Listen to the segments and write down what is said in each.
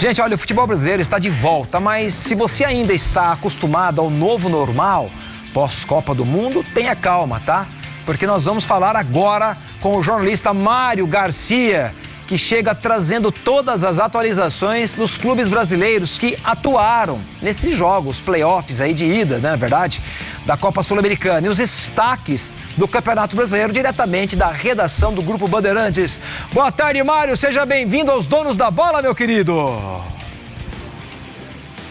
Gente, olha, o futebol brasileiro está de volta, mas se você ainda está acostumado ao novo normal, pós-Copa do Mundo, tenha calma, tá? Porque nós vamos falar agora com o jornalista Mário Garcia, que chega trazendo todas as atualizações dos clubes brasileiros que atuaram nesses jogos, playoffs aí de ida, né, na verdade, da Copa Sul-Americana. E os destaques do Campeonato Brasileiro diretamente da redação do Grupo Bandeirantes. Boa tarde, Mário. Seja bem-vindo aos Donos da Bola, meu querido.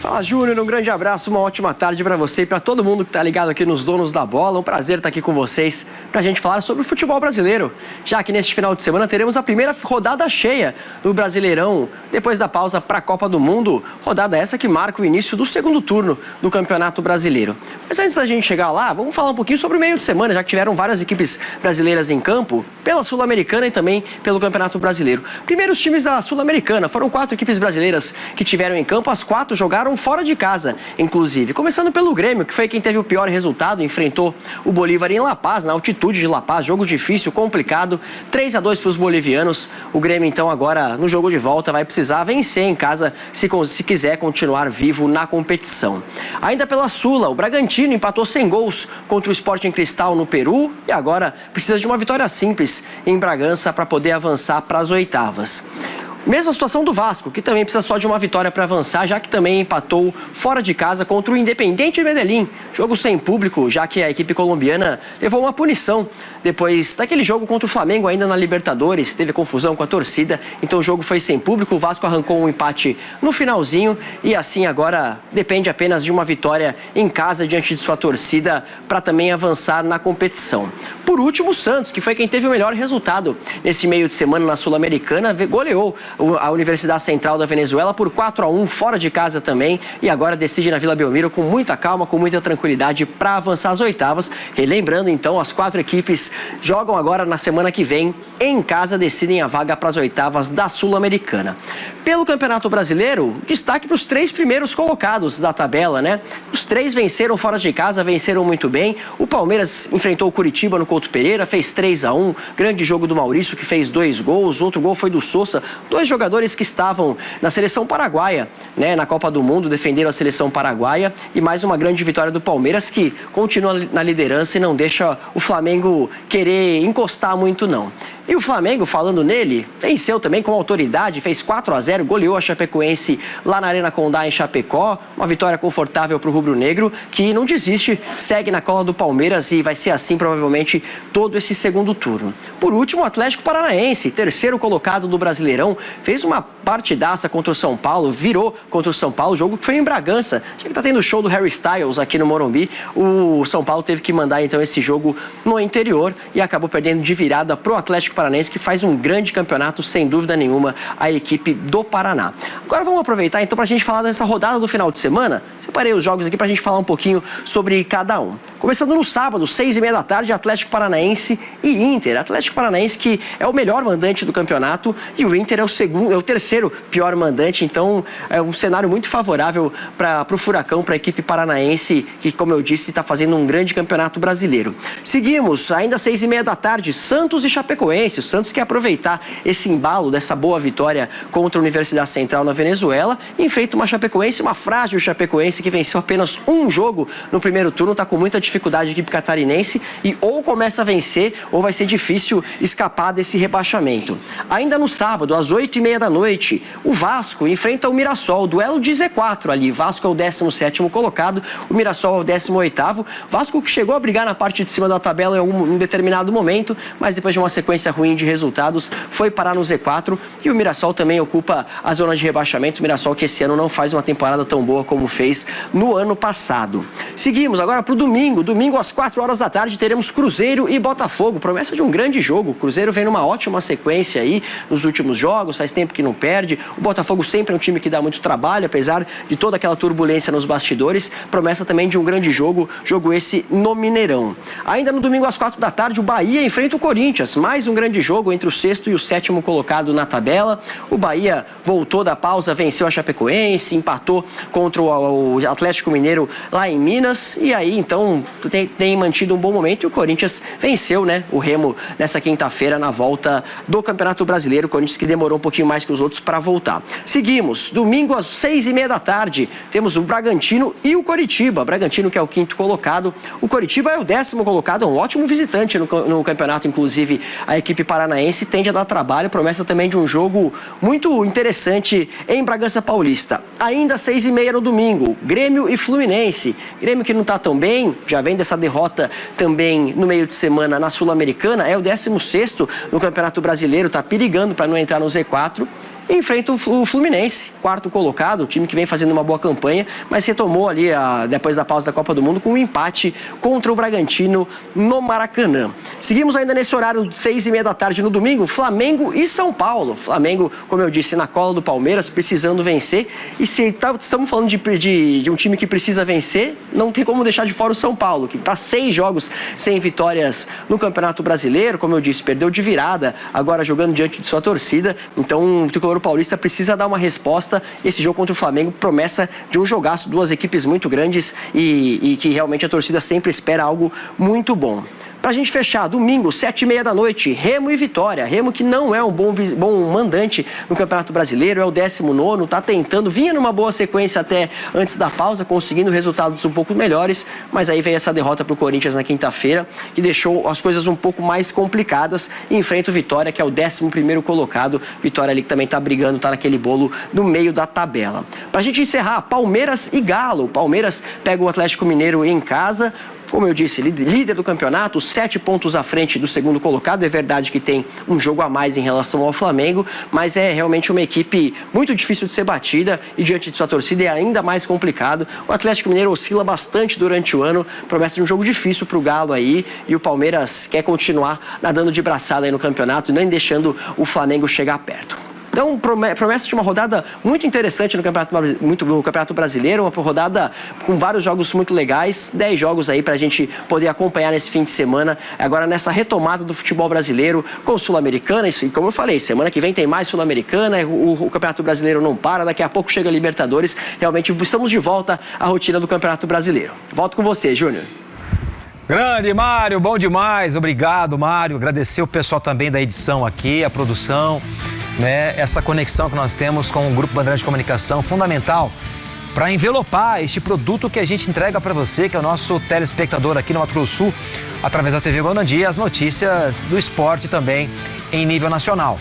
Fala, Júnior, um grande abraço, uma ótima tarde para você e para todo mundo que está ligado aqui nos Donos da Bola. Um prazer estar aqui com vocês para a gente falar sobre o futebol brasileiro. Já que neste final de semana teremos a primeira rodada cheia do Brasileirão, depois da pausa para a Copa do Mundo. Rodada essa que marca o início do segundo turno do Campeonato Brasileiro. Mas antes da gente chegar lá, vamos falar um pouquinho sobre o meio de semana, já que tiveram várias equipes brasileiras em campo, pela Sul-Americana e também pelo Campeonato Brasileiro. Primeiro, os times da Sul-Americana. Foram 4 equipes brasileiras que tiveram em campo, as 4 jogaram fora de casa, inclusive. Começando pelo Grêmio, que foi quem teve o pior resultado, enfrentou o Bolívar em La Paz, na altitude de La Paz, jogo difícil, complicado, 3-2 para os bolivianos. O Grêmio, então, agora no jogo de volta vai precisar vencer em casa se quiser continuar vivo na competição. Ainda pela Sula, o Bragantino empatou sem gols contra o Sporting Cristal no Peru e agora precisa de uma vitória simples em Bragança para poder avançar para as oitavas. Mesma situação do Vasco, que também precisa só de uma vitória para avançar, já que também empatou fora de casa contra o Independiente Medellín. Jogo sem público, já que a equipe colombiana levou uma punição depois daquele jogo contra o Flamengo ainda na Libertadores. Teve confusão com a torcida, então o jogo foi sem público. O Vasco arrancou um empate no finalzinho e assim agora depende apenas de uma vitória em casa diante de sua torcida para também avançar na competição. Por último, o Santos, que foi quem teve o melhor resultado nesse meio de semana na Sul-Americana, goleou a Universidade Central da Venezuela por 4-1 fora de casa também e agora decide na Vila Belmiro com muita calma, com muita tranquilidade para avançar às oitavas. E lembrando então, as 4 equipes jogam agora na semana que vem em casa, decidem a vaga para as oitavas da Sul-Americana. Pelo Campeonato Brasileiro, destaque para os 3 primeiros colocados da tabela, né? Os 3 venceram fora de casa, venceram muito bem. O Palmeiras enfrentou o Curitiba no Couto Pereira, fez 3-1. Grande jogo do Maurício, que fez 2 gols. Outro gol foi do Sousa. 2 jogadores que estavam na seleção paraguaia, né? Na Copa do Mundo, defenderam a seleção paraguaia. E mais uma grande vitória do Palmeiras, que continua na liderança e não deixa o Flamengo querer encostar muito, não. E o Flamengo, falando nele, venceu também com autoridade, fez 4-0, goleou a Chapecoense lá na Arena Condá em Chapecó. Uma vitória confortável para o rubro-negro, que não desiste, segue na cola do Palmeiras e vai ser assim provavelmente todo esse segundo turno. Por último, o Atlético Paranaense, terceiro colocado do Brasileirão, fez uma partidaça contra o São Paulo, virou contra o São Paulo, jogo que foi em Bragança. Já que tá tendo o show do Harry Styles aqui no Morumbi, o São Paulo teve que mandar então esse jogo no interior e acabou perdendo de virada pro Atlético Paranaense, que faz um grande campeonato, sem dúvida nenhuma, a equipe do Paraná. Agora vamos aproveitar então para a gente falar dessa rodada do final de semana. Separei os jogos aqui para a gente falar um pouquinho sobre cada um. Começando no sábado, 6h30 da tarde, Atlético Paranaense e Inter. Atlético Paranaense, que é o melhor mandante do campeonato, e o Inter é o terceiro pior mandante, então é um cenário muito favorável para o Furacão, para a equipe paranaense, que, como eu disse, está fazendo um grande campeonato brasileiro. Seguimos, ainda 6h30 da tarde, Santos e Chapecoense. O Santos quer aproveitar esse embalo dessa boa vitória contra a Universidade Central na Venezuela e enfrenta uma Chapecoense, uma frágil Chapecoense que venceu apenas um jogo no primeiro turno, está com muita dificuldade a equipe catarinense e ou começa a vencer ou vai ser difícil escapar desse rebaixamento. Ainda no sábado, às 8h30 da noite, o Vasco enfrenta o Mirassol, duelo de Z4 ali. Vasco é o 17º colocado, o Mirassol é o 18º. Vasco que chegou a brigar na parte de cima da tabela em um determinado momento, mas depois de uma sequência ruim de resultados, foi parar no Z4 e o Mirassol também ocupa a zona de rebaixamento. O Mirassol que esse ano não faz uma temporada tão boa como fez no ano passado. Seguimos agora para o domingo. Domingo às 4h da tarde teremos Cruzeiro e Botafogo. Promessa de um grande jogo. O Cruzeiro vem numa ótima sequência aí nos últimos jogos, faz tempo que não perde. O Botafogo sempre é um time que dá muito trabalho, apesar de toda aquela turbulência nos bastidores. Promessa também de um grande jogo esse no Mineirão. Ainda no domingo às 4h da tarde, o Bahia enfrenta o Corinthians. Mais um grande jogo entre o 6º e o 7º colocado na tabela. O Bahia voltou da pausa, venceu a Chapecoense, empatou contra o Atlético Mineiro lá em Minas. E aí, então, tem mantido um bom momento e o Corinthians venceu, né, o Remo nessa quinta-feira na volta do Campeonato Brasileiro. O Corinthians que demorou um pouquinho mais que os outros para voltar. Seguimos, domingo às 6h30 da tarde, temos o Bragantino e o Coritiba. Bragantino que é o 5º colocado, o Coritiba é o 10º colocado, um ótimo visitante no campeonato, inclusive a equipe paranaense tende a dar trabalho, promessa também de um jogo muito interessante em Bragança Paulista. Ainda às 6h30 no domingo, Grêmio e Fluminense. Grêmio que não está tão bem, já vem dessa derrota também no meio de semana na Sul-Americana, é o 16º no Campeonato Brasileiro, está perigando para não entrar no Z4. Enfrenta o Fluminense, 4º colocado, o time que vem fazendo uma boa campanha, mas retomou ali, depois da pausa da Copa do Mundo, com um empate contra o Bragantino no Maracanã. Seguimos ainda nesse horário de 6h30 da tarde no domingo, Flamengo e São Paulo. Flamengo, como eu disse, na cola do Palmeiras, precisando vencer. E se estamos falando de um time que precisa vencer, não tem como deixar de fora o São Paulo, que está 6 jogos sem vitórias no Campeonato Brasileiro. Como eu disse, perdeu de virada, agora jogando diante de sua torcida. Então, o tricolor paulista precisa dar uma resposta. Esse jogo contra o Flamengo, promessa de um jogaço, 2 equipes muito grandes e que realmente a torcida sempre espera algo muito bom. Pra gente fechar, domingo, 7h30 da noite, Remo e Vitória. Remo que não é um bom mandante no Campeonato Brasileiro, é o 19º, tá tentando, vinha numa boa sequência até antes da pausa, conseguindo resultados um pouco melhores, mas aí veio essa derrota pro Corinthians na quinta-feira, que deixou as coisas um pouco mais complicadas, e enfrenta o Vitória, que é o 11º colocado. Vitória ali que também tá brigando, tá naquele bolo no meio da tabela. Pra gente encerrar, Palmeiras e Galo. Palmeiras pega o Atlético Mineiro em casa. Como eu disse, líder do campeonato, 7 pontos à frente do 2º colocado. É verdade que tem um jogo a mais em relação ao Flamengo, mas é realmente uma equipe muito difícil de ser batida e diante de sua torcida é ainda mais complicado. O Atlético Mineiro oscila bastante durante o ano, promessa de um jogo difícil para o Galo aí, e o Palmeiras quer continuar nadando de braçada aí no campeonato, nem deixando o Flamengo chegar perto. Então, promessa de uma rodada muito interessante no Campeonato Brasileiro, uma rodada com vários jogos muito legais, 10 jogos aí pra gente poder acompanhar nesse fim de semana, agora nessa retomada do futebol brasileiro com o Sul-Americana, e como eu falei, semana que vem tem mais Sul-Americana, o Campeonato Brasileiro não para, daqui a pouco chega a Libertadores, realmente estamos de volta à rotina do Campeonato Brasileiro. Volto com você, Júnior. Grande, Mário, bom demais, obrigado, Mário, agradecer o pessoal também da edição aqui, a produção, né, essa conexão que nós temos com o Grupo Bandeirantes de Comunicação, fundamental para envelopar este produto que a gente entrega para você, que é o nosso telespectador aqui no Mato Grosso do Sul, através da TV Guanandi, as notícias do esporte também em nível nacional.